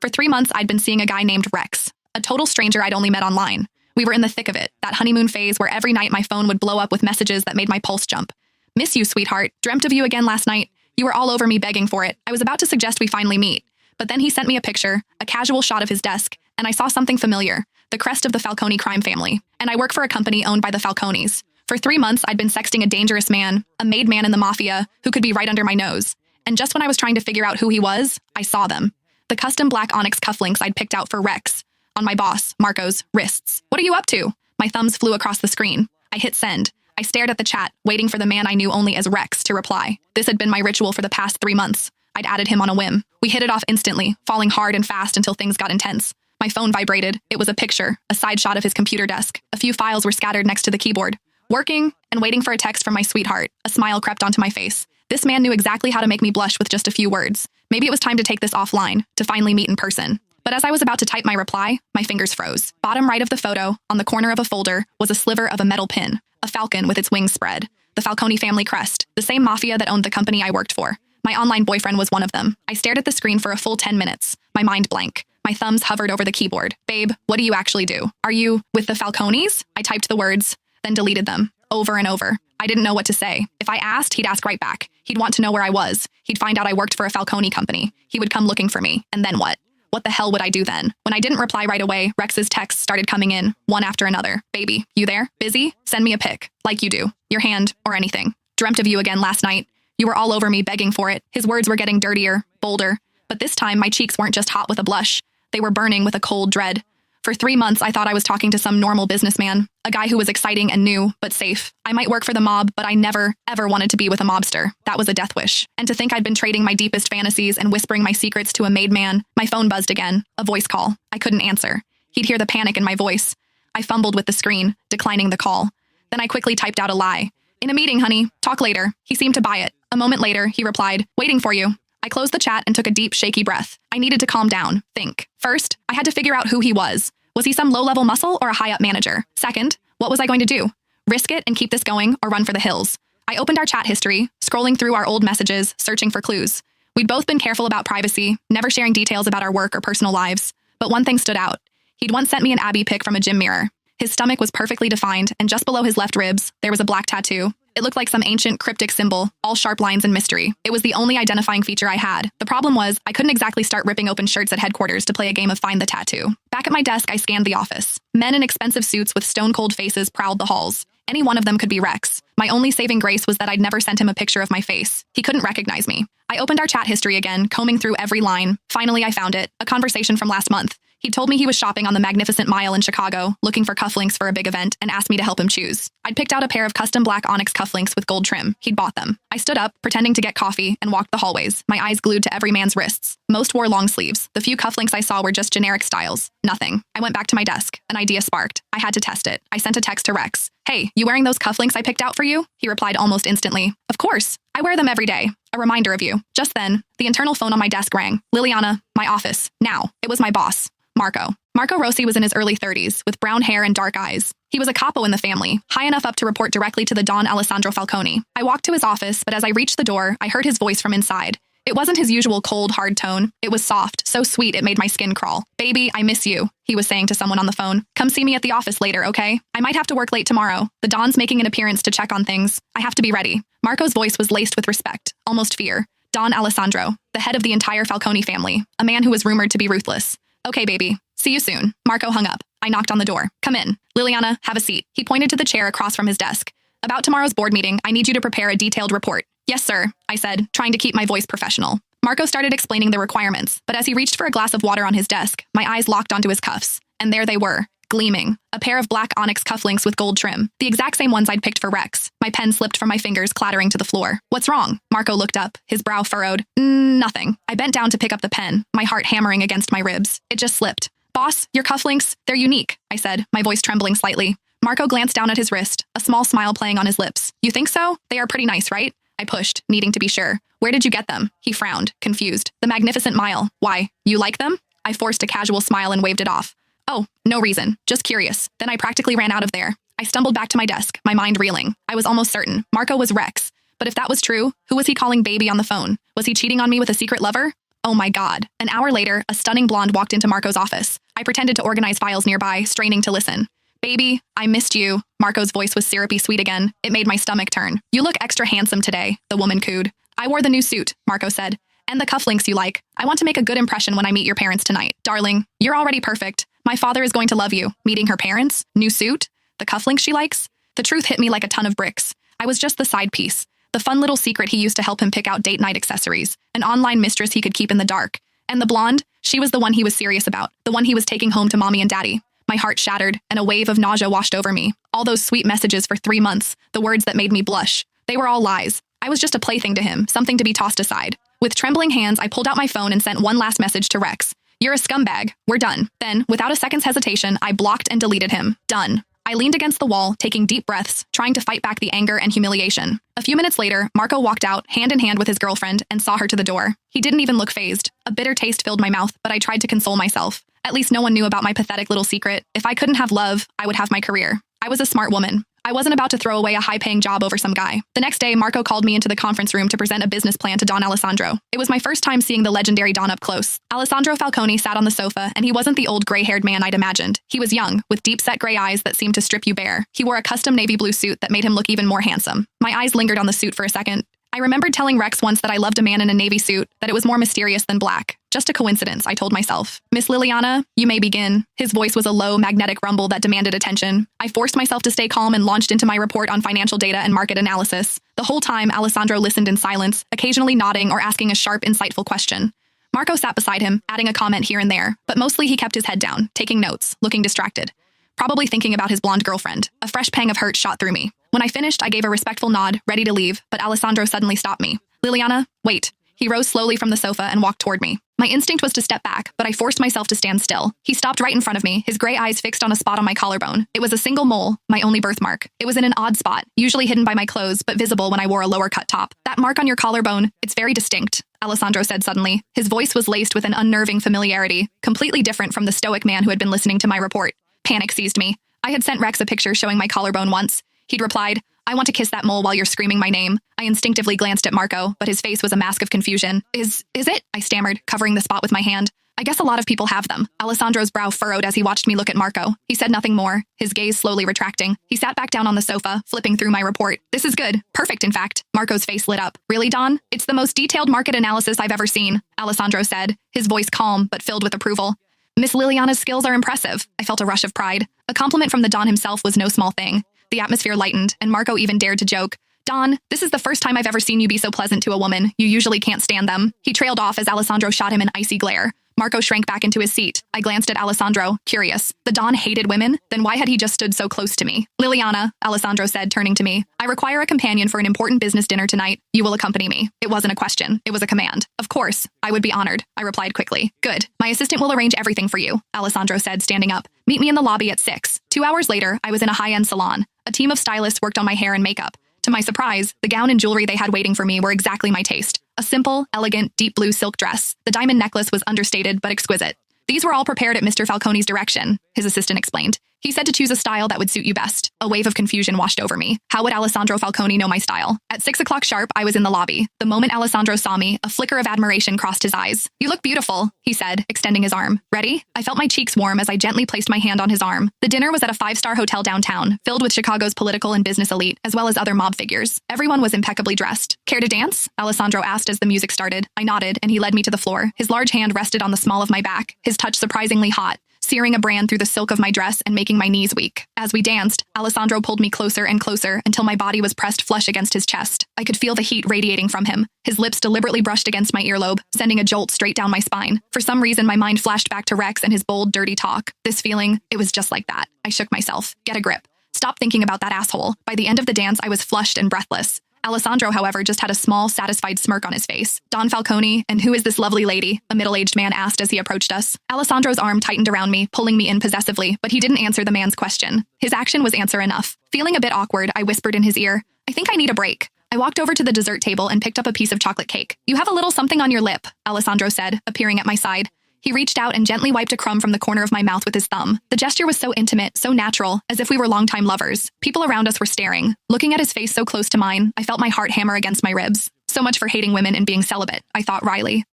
For 3 months, I'd been seeing a guy named Rex, a total stranger I'd only met online. We were in the thick of it, that honeymoon phase where every night my phone would blow up with messages that made my pulse jump. Miss you, sweetheart. Dreamt of you again last night. You were all over me begging for it. I was about to suggest we finally meet. But then he sent me a picture, a casual shot of his desk, and I saw something familiar, the crest of the Falcone crime family. And I work for a company owned by the Falcones. For 3 months, I'd been sexting a dangerous man, a made man in the mafia, who could be right under my nose. And just when I was trying to figure out who he was, I saw them. The custom black onyx cufflinks I'd picked out for Rex. On my boss, Marco's, wrists. What are you up to? My thumbs flew across the screen. I hit send. I stared at the chat, waiting for the man I knew only as Rex to reply. This had been my ritual for the past 3 months. I'd added him on a whim. We hit it off instantly, falling hard and fast until things got intense. My phone vibrated. It was a picture, a side shot of his computer desk. A few files were scattered next to the keyboard. Working and waiting for a text from my sweetheart. A smile crept onto my face. This man knew exactly how to make me blush with just a few words. Maybe it was time to take this offline, to finally meet in person. But as I was about to type my reply, my fingers froze. Bottom right of the photo, on the corner of a folder, was a sliver of a metal pin, a falcon with its wings spread. The Falcone family crest, the same mafia that owned the company I worked for. My online boyfriend was one of them. I stared at the screen for a full 10 minutes, my mind blank. My thumbs hovered over the keyboard. Babe, what do you actually do? Are you with the Falcones? I typed the words, then deleted them, over and over. I didn't know what to say. If I asked, he'd ask right back. He'd want to know where I was. He'd find out I worked for a Falcone company. He would come looking for me. And then what? What the hell would I do then? When I didn't reply right away, Rex's texts started coming in, one after another. Baby, you there? Busy? Send me a pic. Like you do. Your hand, or anything. Dreamt of you again last night. You were all over me begging for it. His words were getting dirtier, bolder. But this time, my cheeks weren't just hot with a blush. They were burning with a cold dread. For 3 months, I thought I was talking to some normal businessman, a guy who was exciting and new, but safe. I might work for the mob, but I never, ever wanted to be with a mobster. That was a death wish. And to think I'd been trading my deepest fantasies and whispering my secrets to a made man. My phone buzzed again, a voice call. I couldn't answer. He'd hear the panic in my voice. I fumbled with the screen, declining the call. Then I quickly typed out a lie. In a meeting, honey. Talk later. He seemed to buy it. A moment later, he replied, waiting for you. I closed the chat and took a deep, shaky breath. I needed to calm down, think. First, I had to figure out who he was. Was he some low-level muscle or a high-up manager? Second, what was I going to do? Risk it and keep this going or run for the hills? I opened our chat history, scrolling through our old messages, searching for clues. We'd both been careful about privacy, never sharing details about our work or personal lives. But one thing stood out. He'd once sent me an Abby pic from a gym mirror. His stomach was perfectly defined, and just below his left ribs, there was a black tattoo. It looked like some ancient, cryptic symbol, all sharp lines and mystery. It was the only identifying feature I had. The problem was, I couldn't exactly start ripping open shirts at headquarters to play a game of Find the Tattoo. Back at my desk, I scanned the office. Men in expensive suits with stone-cold faces prowled the halls. Any one of them could be Rex. My only saving grace was that I'd never sent him a picture of my face. He couldn't recognize me. I opened our chat history again, combing through every line. Finally, I found it. A conversation from last month. He told me he was shopping on the Magnificent Mile in Chicago, looking for cufflinks for a big event, and asked me to help him choose. I'd picked out a pair of custom black onyx cufflinks with gold trim. He'd bought them. I stood up, pretending to get coffee, and walked the hallways, my eyes glued to every man's wrists. Most wore long sleeves. The few cufflinks I saw were just generic styles. Nothing. I went back to my desk. An idea sparked. I had to test it. I sent a text to Rex. Hey, you wearing those cufflinks I picked out for you? He replied almost instantly. Of course. I wear them every day. A reminder of you. Just then, the internal phone on my desk rang. Liliana, my office. Now. It was my boss. Marco. Marco Rossi was in his early 30s, with brown hair and dark eyes. He was a capo in the family, high enough up to report directly to the Don Alessandro Falcone. I walked to his office, but as I reached the door, I heard his voice from inside. It wasn't his usual cold, hard tone. It was soft, so sweet it made my skin crawl. Baby, I miss you, he was saying to someone on the phone. Come see me at the office later, okay? I might have to work late tomorrow. The Don's making an appearance to check on things. I have to be ready. Marco's voice was laced with respect, almost fear. Don Alessandro, the head of the entire Falcone family, a man who was rumored to be ruthless. Okay, baby. See you soon. Marco hung up. I knocked on the door. Come in. Liliana, have a seat. He pointed to the chair across from his desk. About tomorrow's board meeting, I need you to prepare a detailed report. Yes, sir, I said, trying to keep my voice professional. Marco started explaining the requirements, but as he reached for a glass of water on his desk, my eyes locked onto his cuffs. And there they were, gleaming. A pair of black onyx cufflinks with gold trim. The exact same ones I'd picked for Rex. My pen slipped from my fingers, clattering to the floor. What's wrong? Marco looked up, his brow furrowed. Nothing. I bent down to pick up the pen, my heart hammering against my ribs. It just slipped. Boss, your cufflinks, they're unique, I said, my voice trembling slightly. Marco glanced down at his wrist, a small smile playing on his lips. You think so? They are pretty nice, right? I pushed, needing to be sure. Where did you get them? He frowned, confused. The Magnificent Mile. Why? You like them? I forced a casual smile and waved it off. Oh, no reason. Just curious. Then I practically ran out of there. I stumbled back to my desk, my mind reeling. I was almost certain. Marco was Rex. But if that was true, who was he calling baby on the phone? Was he cheating on me with a secret lover? Oh my God. An hour later, a stunning blonde walked into Marco's office. I pretended to organize files nearby, straining to listen. Baby, I missed you. Marco's voice was syrupy sweet again. It made my stomach turn. You look extra handsome today, the woman cooed. I wore the new suit, Marco said. And the cufflinks you like. I want to make a good impression when I meet your parents tonight. Darling, you're already perfect. My father is going to love you. Meeting her parents? New suit? The cufflinks she likes? The truth hit me like a ton of bricks. I was just the side piece. The fun little secret he used to help him pick out date night accessories. An online mistress he could keep in the dark. And the blonde? She was the one he was serious about. The one he was taking home to mommy and daddy. My heart shattered, and a wave of nausea washed over me. All those sweet messages for 3 months, the words that made me blush. They were all lies. I was just a plaything to him, something to be tossed aside. With trembling hands, I pulled out my phone and sent one last message to Rex. You're a scumbag. We're done. Then, without a second's hesitation, I blocked and deleted him. Done. I leaned against the wall, taking deep breaths, trying to fight back the anger and humiliation. A few minutes later, Marco walked out, hand in hand with his girlfriend, and saw her to the door. He didn't even look fazed. A bitter taste filled my mouth, but I tried to console myself. At least no one knew about my pathetic little secret. If I couldn't have love, I would have my career. I was a smart woman. I wasn't about to throw away a high-paying job over some guy. The next day, Marco called me into the conference room to present a business plan to Don Alessandro. It was my first time seeing the legendary Don up close. Alessandro Falcone sat on the sofa, and he wasn't the old gray-haired man I'd imagined. He was young, with deep-set gray eyes that seemed to strip you bare. He wore a custom navy blue suit that made him look even more handsome. My eyes lingered on the suit for a second. I remembered telling Rex once that I loved a man in a navy suit, that it was more mysterious than black. Just a coincidence, I told myself. Miss Liliana, you may begin. His voice was a low, magnetic rumble that demanded attention. I forced myself to stay calm and launched into my report on financial data and market analysis. The whole time, Alessandro listened in silence, occasionally nodding or asking a sharp, insightful question. Marco sat beside him, adding a comment here and there, but mostly he kept his head down, taking notes, looking distracted. Probably thinking about his blonde girlfriend. A fresh pang of hurt shot through me. When I finished, I gave a respectful nod, ready to leave, but Alessandro suddenly stopped me. Liliana, wait. He rose slowly from the sofa and walked toward me. My instinct was to step back, but I forced myself to stand still. He stopped right in front of me, his gray eyes fixed on a spot on my collarbone. It was a single mole, my only birthmark. It was in an odd spot, usually hidden by my clothes, but visible when I wore a lower-cut top. That mark on your collarbone, it's very distinct, Alessandro said suddenly. His voice was laced with an unnerving familiarity, completely different from the stoic man who had been listening to my report. Panic seized me. I had sent Rex a picture showing my collarbone once. He'd replied, I want to kiss that mole while you're screaming my name. I instinctively glanced at Marco, but his face was a mask of confusion. Is it? I stammered, covering the spot with my hand. I guess a lot of people have them. Alessandro's brow furrowed as he watched me look at Marco. He said nothing more, his gaze slowly retracting. He sat back down on the sofa, flipping through my report. This is good. Perfect, in fact. Marco's face lit up. Really, Don? It's the most detailed market analysis I've ever seen, Alessandro said, his voice calm but filled with approval. Miss Liliana's skills are impressive. I felt a rush of pride. A compliment from the Don himself was no small thing. The atmosphere lightened, and Marco even dared to joke. Don, this is the first time I've ever seen you be so pleasant to a woman. You usually can't stand them. He trailed off as Alessandro shot him an icy glare. Marco shrank back into his seat. I glanced at Alessandro, curious. The Don hated women? Then why had he just stood so close to me? Liliana, Alessandro said, turning to me. I require a companion for an important business dinner tonight. You will accompany me. It wasn't a question. It was a command. Of course. I would be honored. I replied quickly. Good. My assistant will arrange everything for you, Alessandro said, standing up. Meet me in the lobby at 6. 2 hours later, I was in a high-end salon. A team of stylists worked on my hair and makeup. To my surprise, the gown and jewelry they had waiting for me were exactly my taste. A simple, elegant, deep blue silk dress. The diamond necklace was understated but exquisite. These were all prepared at Mr. Falcone's direction, his assistant explained. He said to choose a style that would suit you best. A wave of confusion washed over me. How would Alessandro Falcone know my style? At 6 o'clock sharp, I was in the lobby. The moment Alessandro saw me, a flicker of admiration crossed his eyes. You look beautiful, he said, extending his arm. Ready? I felt my cheeks warm as I gently placed my hand on his arm. The dinner was at a 5-star hotel downtown, filled with Chicago's political and business elite, as well as other mob figures. Everyone was impeccably dressed. Care to dance? Alessandro asked as the music started. I nodded, and he led me to the floor. His large hand rested on the small of my back, his touch surprisingly hot, searing a brand through the silk of my dress and making my knees weak. As we danced, Alessandro pulled me closer and closer until my body was pressed flush against his chest. I could feel the heat radiating from him. His lips deliberately brushed against my earlobe, sending a jolt straight down my spine. For some reason, my mind flashed back to Rex and his bold, dirty talk. This feeling, it was just like that. I shook myself. Get a grip. Stop thinking about that asshole. By the end of the dance, I was flushed and breathless. Alessandro, however, just had a small, satisfied smirk on his face. Don Falcone, and who is this lovely lady? A middle-aged man asked as he approached us. Alessandro's arm tightened around me, pulling me in possessively, but he didn't answer the man's question. His action was answer enough. Feeling a bit awkward, I whispered in his ear, I think I need a break. I walked over to the dessert table and picked up a piece of chocolate cake. You have a little something on your lip, Alessandro said, appearing at my side. He reached out and gently wiped a crumb from the corner of my mouth with his thumb. The gesture was so intimate, so natural, as if we were longtime lovers. People around us were staring. Looking at his face so close to mine, I felt my heart hammer against my ribs. So much for hating women and being celibate, I thought wryly.